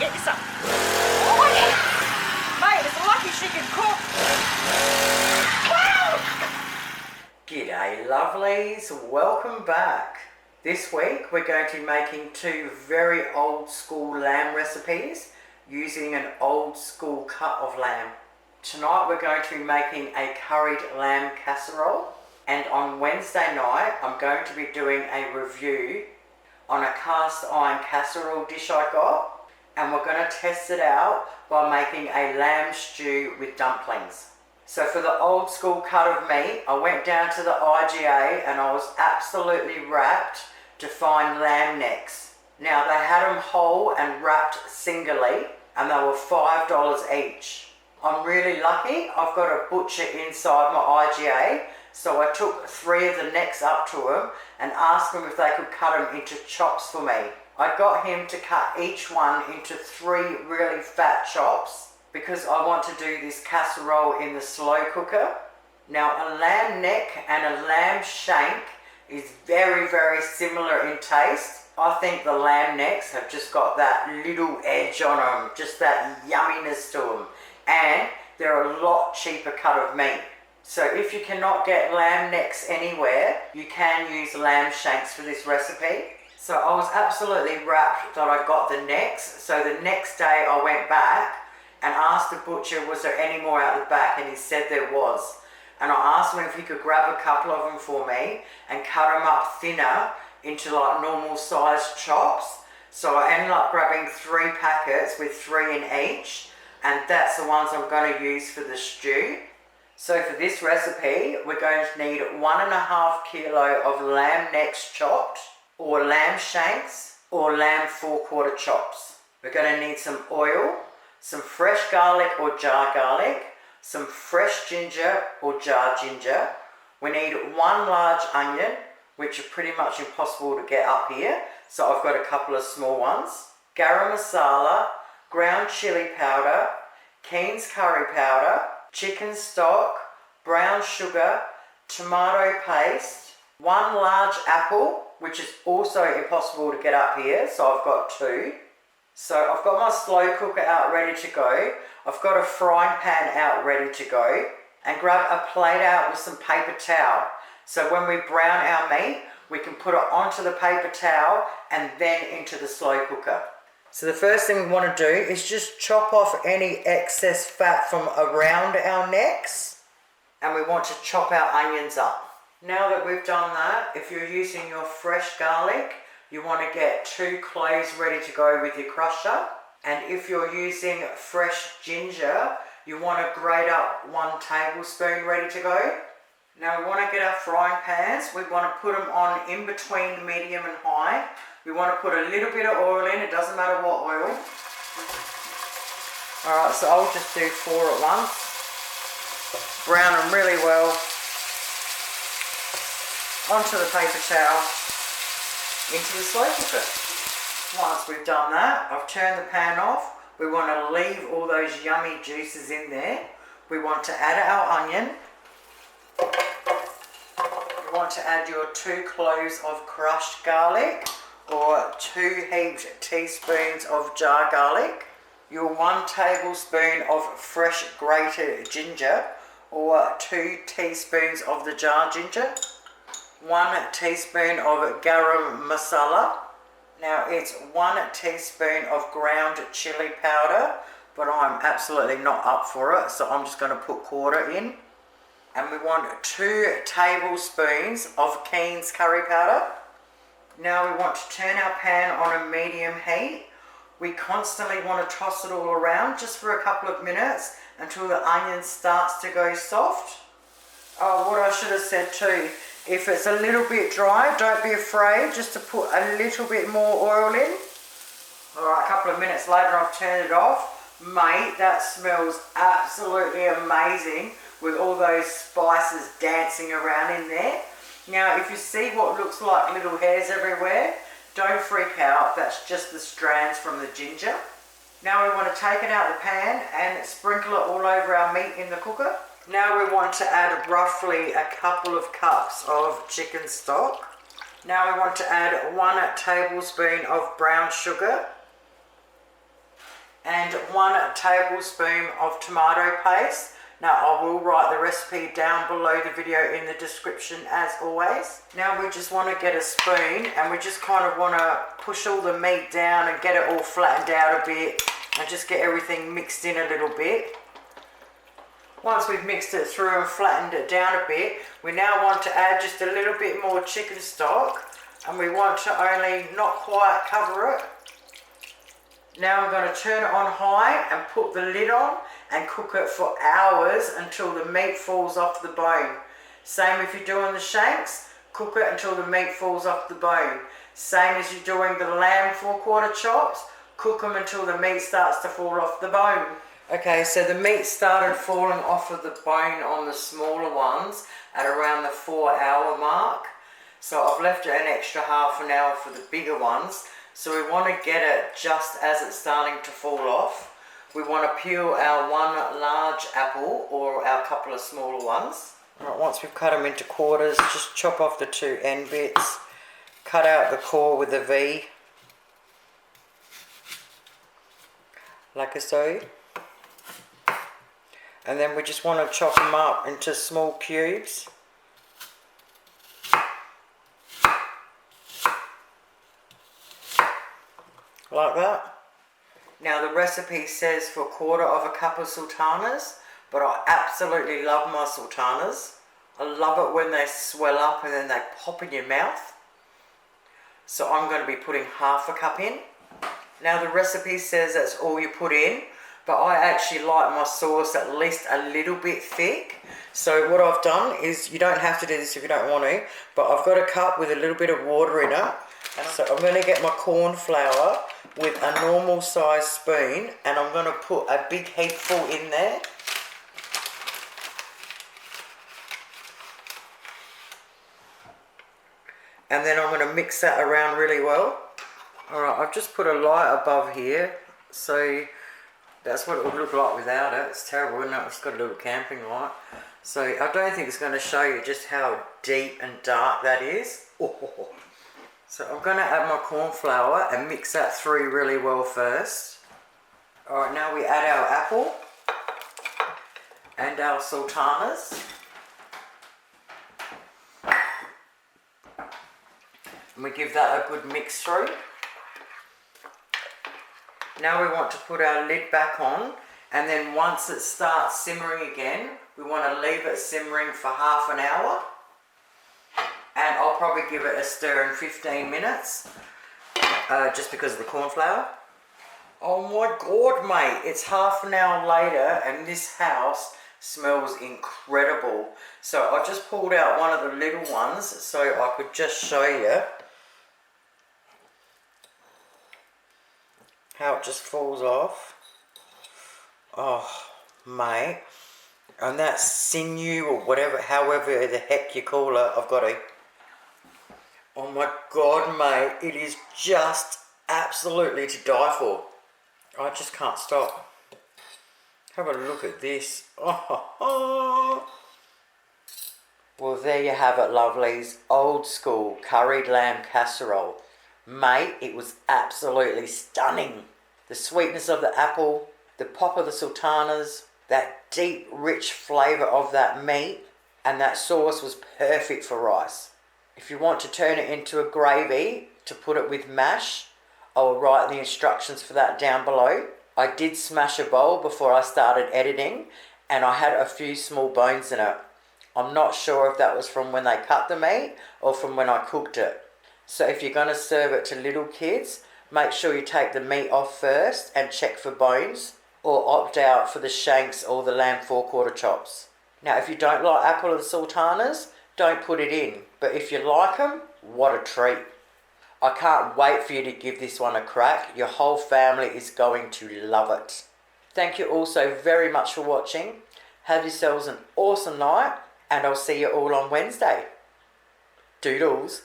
get you some. Oh, yeah. Mate, it's lucky she can cook. Wow! G'day lovelies, welcome back. This week we're going to be making two very old school lamb recipes using an old school cut of lamb. Tonight we're going to be making a curried lamb casserole, and on Wednesday night I'm going to be doing a review on a cast iron casserole dish I got, and we're going to test it out by making a lamb stew with dumplings. So for the old school cut of meat, I went down to the IGA and I was absolutely rapt to find lamb necks. Now they had them whole and wrapped singly, and they were $5 each. I'm really lucky, I've got a butcher inside my IGA, so I took 3 of the necks up to him and asked him if they could cut them into chops for me. I got him to cut each one into 3 really fat chops because I want to do this casserole in the slow cooker. Now a lamb neck and a lamb shank is very, very similar in taste. I think the lamb necks have just got that little edge on them, just that yumminess to them, and they're a lot cheaper cut of meat. So if you cannot get lamb necks anywhere, you can use lamb shanks for this recipe. So I was absolutely rapt that I got the necks. So the next day I went back and asked the butcher, was there any more out the back, and he said there was. And I asked him if he could grab a couple of them for me and cut them up thinner into like normal sized chops. So I ended up grabbing 3 packets with 3 in each, and that's the ones I'm going to use for the stew. So for this recipe, we're going to need 1.5 kilo of lamb necks chopped, or lamb shanks, or lamb 4/4 chops. We're going to need some oil, some fresh garlic or jar garlic, some fresh ginger or jar ginger. We need 1 large onion, which are pretty much impossible to get up here, so I've got a couple of small ones. Garam masala, ground chilli powder, Keen's curry powder, chicken stock, brown sugar, tomato paste, 1 large apple, which is also impossible to get up here, so I've got 2. So I've got my slow cooker out ready to go. I've got a frying pan out ready to go, and grab a plate out with some paper towel. So when we brown our meat, we can put it onto the paper towel and then into the slow cooker. So the first thing we want to do is just chop off any excess fat from around our necks, and we want to chop our onions up. Now that we've done that, if you're using your fresh garlic, you want to get 2 cloves ready to go with your crusher. And if you're using fresh ginger, you want to grate up 1 tablespoon ready to go. Now we want to get our frying pans, we want to put them on in between medium and high. We want to put a little bit of oil in, it doesn't matter what oil. Alright, so I'll just do 4 at once. Brown them really well. Onto the paper towel, into the slow cooker. Once we've done that, I've turned the pan off. We want to leave all those yummy juices in there. We want to add our onion. You want to add your 2 cloves of crushed garlic, or 2 heaped teaspoons of jar garlic, your 1 tablespoon of fresh grated ginger, or 2 teaspoons of the jar ginger, 1 teaspoon of garam masala. Now it's 1 teaspoon of ground chilli powder, but I'm absolutely not up for it, so I'm just going to put 1/4 in. And we want 2 tablespoons of Keen's curry powder. Now we want to turn our pan on a medium heat. We constantly want to toss it all around just for a couple of minutes until the onion starts to go soft. Oh, what I should have said too, if it's a little bit dry, don't be afraid just to put a little bit more oil in. Alright, a couple of minutes later I've turned it off. Mate, that smells absolutely amazing with all those spices dancing around in there. Now if you see what looks like little hairs everywhere, don't freak out, that's just the strands from the ginger. Now we want to take it out of the pan and sprinkle it all over our meat in the cooker. Now we want to add roughly a couple of cups of chicken stock. Now we want to add 1 tablespoon of brown sugar. and 1 tablespoon of tomato paste. Now I will write the recipe down below the video in the description as always. Now we just want to get a spoon and we just kind of want to push all the meat down and get it all flattened out a bit and just get everything mixed in a little bit. Once we've mixed it through and flattened it down a bit, we now want to add just a little bit more chicken stock, and we want to only not quite cover it. Now I'm going to turn it on high and put the lid on and cook it for hours until the meat falls off the bone. Same if you're doing the shanks, cook it until the meat falls off the bone. Same as you're doing the lamb 4/4 chops, cook them until the meat starts to fall off the bone. Okay, so the meat started falling off of the bone on the smaller ones at around the 4-hour mark. So I've left it an extra half an hour for the bigger ones. So we want to get it just as it's starting to fall off. We want to peel our 1 large apple or our couple of smaller ones. Right, once we've cut them into quarters, just chop off the 2 end bits. Cut out the core with a V, like so. And then we just want to chop them up into small cubes. Like that. Now the recipe says for 1/4 cup of sultanas, but I absolutely love my sultanas. I love it when they swell up and then they pop in your mouth. So I'm going to be putting 1/2 cup in. Now the recipe says that's all you put in, but I actually like my sauce at least a little bit thick. So what I've done is, you don't have to do this if you don't want to, but I've got a cup with a little bit of water in it. So I'm going to get my corn flour with a normal size spoon and I'm going to put a big heapful in there. And then I'm going to mix that around really well. Alright, I've just put a light above here, so that's what it would look like without it. It's terrible, isn't it? It's got a little camping light. So I don't think it's going to show you just how deep and dark that is. Oh. So I'm going to add my corn flour and mix that through really well first. Alright, now we add our apple and our sultanas. And we give that a good mix through. Now we want to put our lid back on, and then once it starts simmering again, we want to leave it simmering for 1/2 hour. And I'll probably give it a stir in 15 minutes, just because of the corn flour. Oh my God, mate, it's 1/2 hour later and this house smells incredible. So I just pulled out one of the little ones so I could just show you how it just falls off. Oh, mate. And that sinew or whatever, however the heck you call it, I've got to... Oh my God, mate, it is just absolutely to die for. I just can't stop. Have a look at this. Oh. Well, there you have it, lovelies. Old school curried lamb casserole. Mate, it was absolutely stunning. The sweetness of the apple, the pop of the sultanas, that deep, rich flavour of that meat, and that sauce was perfect for rice. If you want to turn it into a gravy to put it with mash, I will write the instructions for that down below. I did smash a bowl before I started editing, and I had a few small bones in it. I'm not sure if that was from when they cut the meat or from when I cooked it. So if you're going to serve it to little kids, make sure you take the meat off first and check for bones, or opt out for the shanks or the lamb 4/4 chops. Now if you don't like apple and sultanas, don't put it in, but if you like them, what a treat. I can't wait for you to give this one a crack. Your whole family is going to love it. Thank you all so very much for watching. Have yourselves an awesome night, and I'll see you all on Wednesday. Doodles.